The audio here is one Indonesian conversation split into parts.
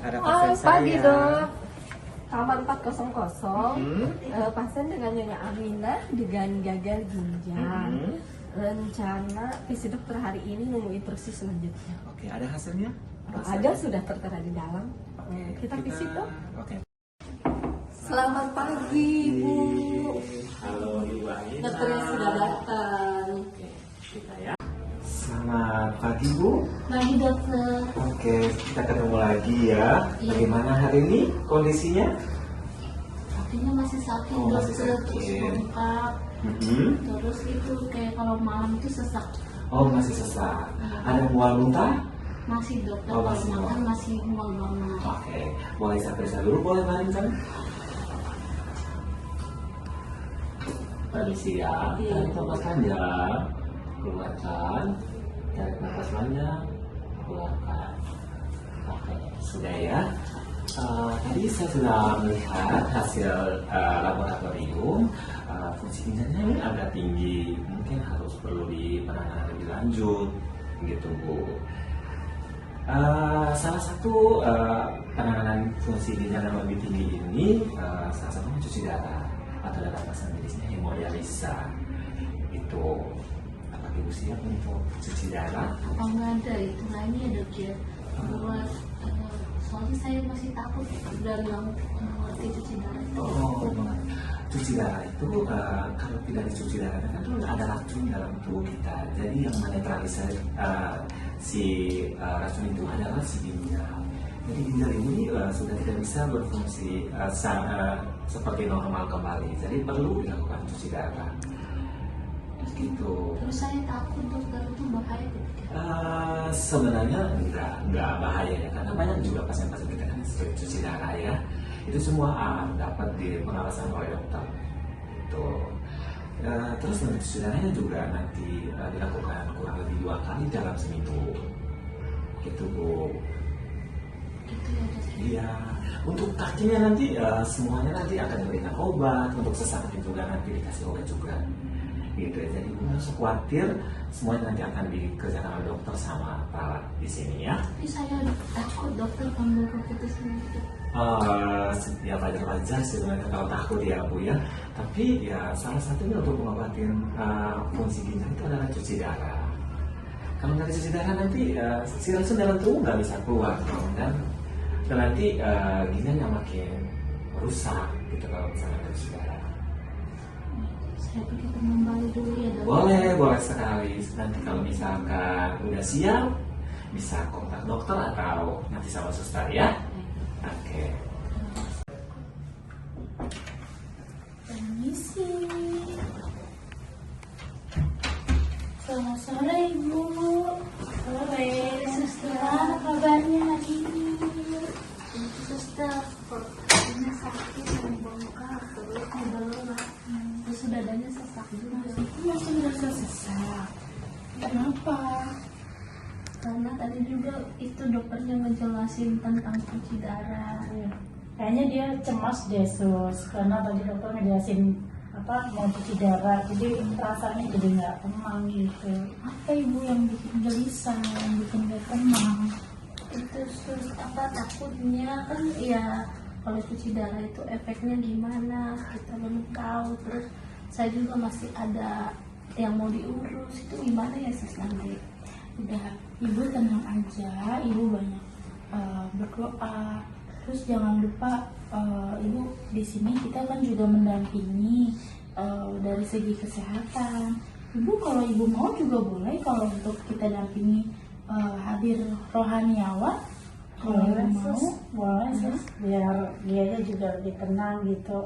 ada pasien Hai, pagi saya. dok. Kamar 400. Pasien dengan Nyonya Aminah dengan gagal ginjal. Rencana visi dokter hari ini nunggu instruksi selanjutnya. Oke, ada hasilnya? Ada, sudah tertera di dalam. Oke, Kita visit dok. Oke. Selamat pagi Bu. Halo Ibu Aina. Dokternya sudah datang. Oke, kita ya. Selamat pagi Bu. Pagi dokter. Oke, kita ketemu lagi ya. Bagaimana hari ini kondisinya? Kakinya masih sakit, Oh, masih dokter, terus sakit. bengkak, terus itu kayak kalau malam itu sesak. Oh, masih sesak. Ada mual muntah? Masih dokter, Oh, kalau masih makan masih mual banget. Oke, boleh saya periksa dulu, boleh kan? Permisi ya, tarik nafas panjang, keluarkan, tarik nafas panjang, keluarkan. Oke, sudah ya. Tadi saya sudah melihat hasil laboratorium. Fungsi ginjalnya ini agak tinggi, mungkin harus perlu penanganan lebih lanjut, gitu Bu. Salah satu penanganan fungsi ginjal yang lebih tinggi ini salah satunya cuci darah atau dalam bahasa medisnya hemodialisa. Itu apakah Ibu siap untuk cuci darah? Oh nggak ada, itu lainnya ya dok ya. Buat, soalnya saya masih takut dari yang mengerti cuci darah itu. Oh, cuci darah itu kalau tidak dicuci darah kan itu ada racun dalam tubuh kita. Jadi yang menetralisir si racun itu adalah si ginjal. Jadi ginjal ini sudah tidak bisa berfungsi seperti normal kembali. Jadi perlu dilakukan cuci darah. Gitu. Terus saya takut dokter, itu bahaya dok. Sebenarnya enggak bahaya ya, karena banyak juga pasien-pasien kita kan cuci darah ya. Itu semua dapat di pengawasan oleh dokter. Itu. Terus untuk cuci darahnya juga nanti dilakukan kurang lebih 2 kali dalam seminggu. Gitu Bu. Gitu ya dok. Iya. Untuk kakinya nanti semuanya nanti akan diberikan obat. Untuk sesaknya juga nanti dikasih obat juga. Gitu ya. Jadi nggak usah khawatir, semuanya nanti akan dikerjakan oleh dokter sama perawat di sini ya. Tapi saya takut dokter kalau keputusan itu. Ya wajar sebenarnya kalau takut ya Bu ya. Tapi ya salah satunya untuk mengobatin fungsi ginjal itu adalah cuci darah. Kalau nggak cuci darah nanti si racun dalam tubuh nggak bisa keluar dan nanti ginjalnya makin rusak gitu kalau misalnya nggak cuci darah. Saya pergi ke Mumbai dulu ya dok. Boleh sekali. Nanti kalau misalkan udah siap, bisa kontak dokter atau nanti sama suster ya. Oke. Permisi. Selamat sore Ibu. Sore. Suster, apa kabarnya hari ini? Suster, perutnya sakit dan bengkak, terus berat. Terus dadanya sesak juga. Masih merasa sesak. Kenapa? Karena tadi juga itu dokternya ngejelasin tentang cuci darah. Kayaknya dia cemas deh Sus, karena tadi dokter ngejelasin mau cuci darah, jadi perasaannya jadi nggak tenang gitu. Apa Ibu yang bikin gelisah, yang bikin gak tenang? Itu sus, takutnya kan ya kalau cuci darah itu efeknya gimana, kita belum tahu. Terus saya juga masih ada yang mau diurus, itu gimana ya sus nanti? Udah, Ibu tenang aja, Ibu banyak berdoa. Terus jangan lupa Ibu di sini kita kan juga mendampingi dari segi kesehatan. Ibu kalau Ibu mau juga boleh kalau untuk kita dampingi hadir rohaniawan. Kalau Ibu mau, boleh Sus, biar dia juga lebih tenang gitu.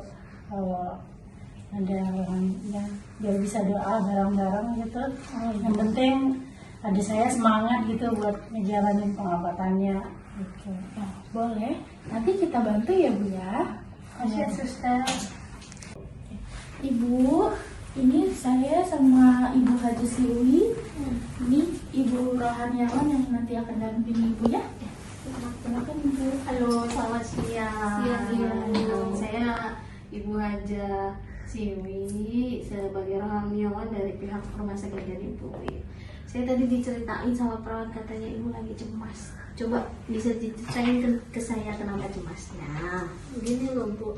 Ada rohaninya, biar bisa doa bareng-bareng gitu. Yang penting ada saya semangat gitu buat ngejalanin pengobatannya gitu. Nah, boleh, nanti kita bantu ya Bu ya. Iya, Suster. Ibu, ini saya sama Ibu Haji Siwi. Ini Ibu rohaniawan yang nanti akan dampingi Ibu ya. Kenapa Ibu? Halo, selamat siang. Siang. Saya Ibu Haja Siwi sebagai orang Miowan dari pihak Rumah Sakit Gading Puri. Saya tadi diceritain sama perawat, katanya ibu lagi cemas. Coba bisa diceritain ke saya kenapa cemasnya? Gini loh Bu,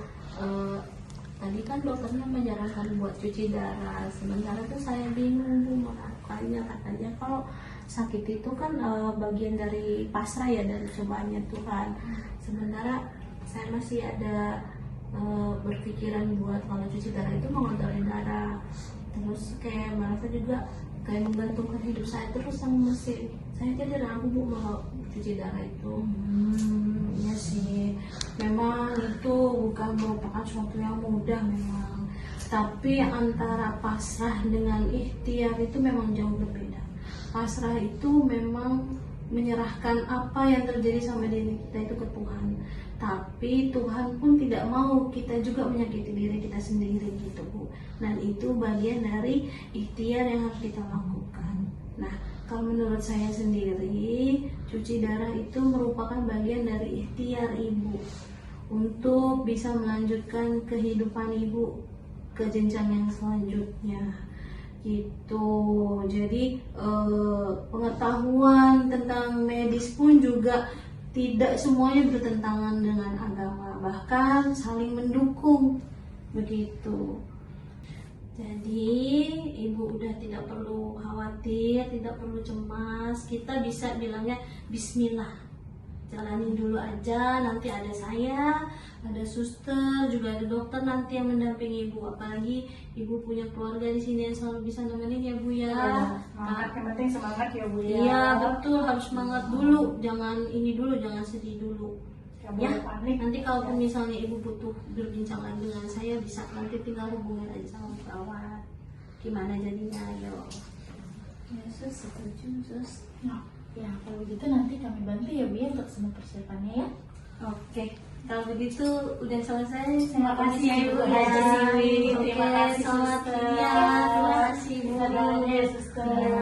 tadi kan dokternya menyarankan buat cuci darah. Sementara tuh saya bingung Bu melakukannya. Katanya kalau sakit itu kan bagian dari pasrah ya, dari cobaannya Tuhan. Sementara saya masih ada berpikiran buat kalau cuci darah itu mengontrol darah. Terus kayak merasa juga kayak menggantungkan hidup saya terus sama mesin. Saya jadi ragu Bu mau cuci darah itu. Ya sih, memang itu bukan merupakan suatu yang mudah memang. Tapi antara pasrah dengan ikhtiar itu memang jauh berbeda. Pasrah itu memang menyerahkan apa yang terjadi sama diri kita itu ke Tuhan. Tapi Tuhan pun tidak mau kita juga menyakiti diri kita sendiri gitu Bu. Dan itu bagian dari ikhtiar yang harus kita lakukan. Nah, kalau menurut saya sendiri, cuci darah itu merupakan bagian dari ikhtiar ibu untuk bisa melanjutkan kehidupan ibu ke jenjang yang selanjutnya gitu. Jadi pengetahuan tentang medis pun juga tidak semuanya bertentangan dengan agama, bahkan saling mendukung begitu. Jadi ibu udah tidak perlu khawatir, tidak perlu cemas. Kita bisa bilangnya Bismillah, jalanin dulu aja. Nanti ada saya, ada suster, juga ada dokter nanti yang mendampingi ibu. Apalagi ibu punya keluarga di sini yang selalu bisa nemenin ya Bu ya. Semangat, yang penting semangat ya Bu ya. Iya betul, harus semangat dulu, jangan ini dulu, jangan sedih dulu. Gak Ya, boleh panik. nanti kalaupun misalnya ibu butuh berbincang lagi dengan saya, bisa nanti tinggal hubungin aja sama perawat. Gimana jadinya, ayo. Ya sus, setuju sus. Nah, ya kalau gitu nanti kami bantu ya Bu ya untuk semua persiapannya ya. Oke, kalau begitu udah selesai. Terima kasih ya Ibu ya. Haji Siwi. Terima Oke, kasih selamat suster. siang. Terima kasih Bu. Bisa doanya ya suster. Iya.